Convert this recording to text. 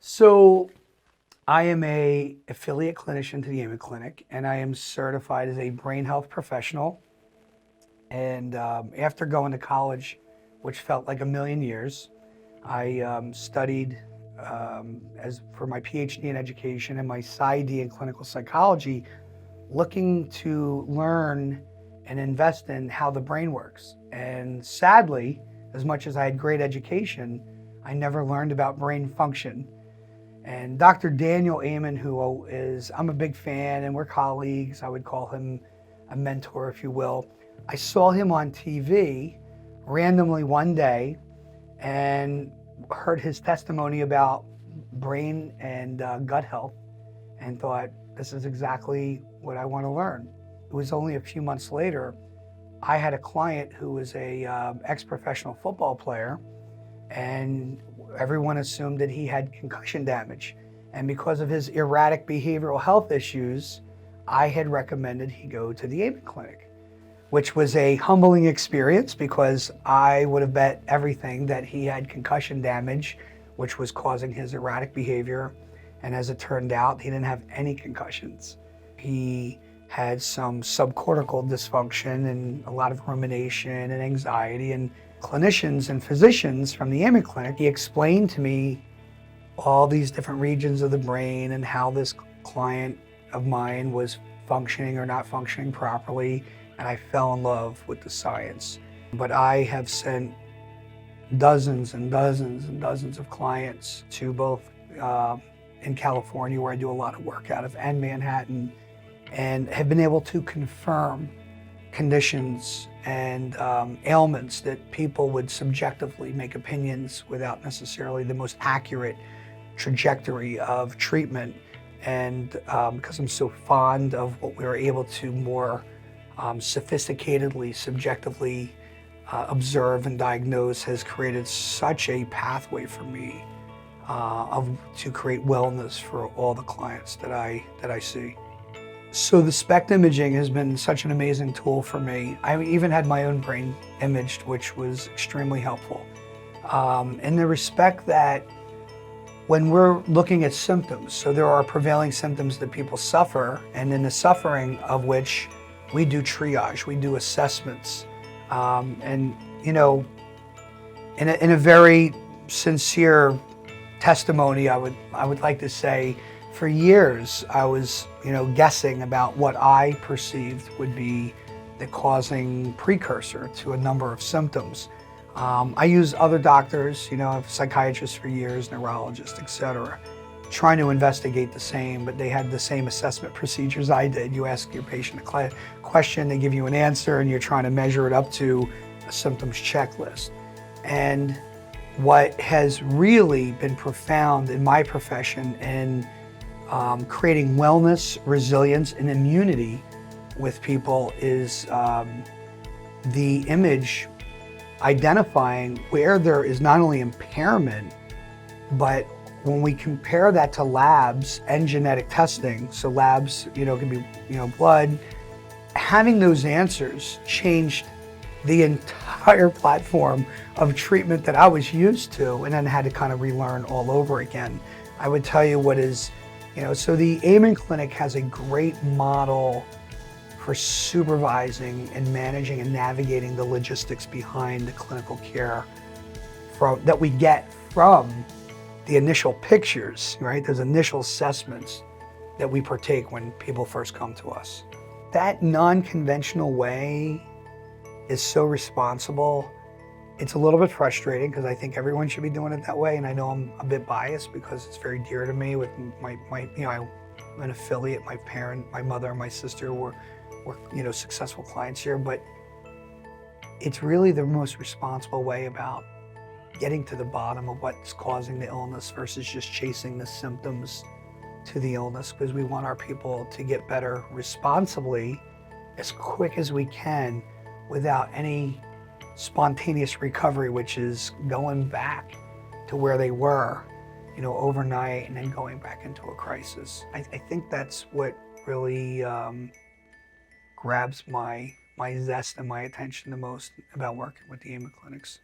So I am a affiliate clinician to the Amen Clinic, and I am certified as a brain health professional. And after going to college, which felt like a million years, I studied as for my PhD in education and my PsyD in clinical psychology, looking to learn and invest in how the brain works. And sadly, as much as I had great education, I never learned about brain function. And Dr. Daniel Amen, I'm a big fan and we're colleagues, I would call him a mentor, if you will. I saw him on TV randomly one day and heard his testimony about brain and gut health and thought, this is exactly what I want to learn. It was only a few months later, I had a client who was a ex-professional football player, and everyone assumed that he had concussion damage. And because of his erratic behavioral health issues, I had recommended he go to the Amen Clinic, which was a humbling experience because I would have bet everything that he had concussion damage, which was causing his erratic behavior. And as it turned out, he didn't have any concussions. He had some subcortical dysfunction and a lot of rumination and anxiety. And clinicians and physicians from the Mingin clinic, he explained to me all these different regions of the brain and how this client of mine was functioning or not functioning properly, and I fell in love with the science. But I have sent dozens and dozens and dozens of clients to both in California, where I do a lot of work out of, and Manhattan, and have been able to confirm conditions and ailments that people would subjectively make opinions without necessarily the most accurate trajectory of treatment. And because I'm so fond of what we were able to more sophisticatedly, subjectively observe and diagnose, has created such a pathway for me to create wellness for all the clients that I see. So the SPECT imaging has been such an amazing tool for me. I even had my own brain imaged, which was extremely helpful. In the respect that when we're looking at symptoms, so there are prevailing symptoms that people suffer, and in the suffering of which we do triage, we do assessments. And you know, in a very sincere testimony, I would like to say, for years, I was, guessing about what I perceived would be the causing precursor to a number of symptoms. I use other doctors, I've psychiatrists for years, neurologists, etc., trying to investigate the same, but they had the same assessment procedures I did. You ask your patient a question, they give you an answer, and you're trying to measure it up to a symptoms checklist. And what has really been profound in my profession and creating wellness, resilience, and immunity with people is the image identifying where there is not only impairment, but when we compare that to labs and genetic testing, so labs, can be, blood, having those answers changed the entire platform of treatment that I was used to, and then had to kind of relearn all over again. I would tell you what is, so the Amen Clinic has a great model for supervising and managing and navigating the logistics behind the clinical care that we get from the initial pictures, right? Those initial assessments that we partake when people first come to us. That non-conventional way is so responsible. It's a little bit frustrating because I think everyone should be doing it that way, and I know I'm a bit biased because it's very dear to me. With I'm an affiliate. My mother, and my sister were successful clients here, but it's really the most responsible way about getting to the bottom of what's causing the illness versus just chasing the symptoms to the illness, because we want our people to get better responsibly as quick as we can without any spontaneous recovery, which is going back to where they were, overnight, and then going back into a crisis. I think that's what really grabs my zest and my attention the most about working with the Amen clinics.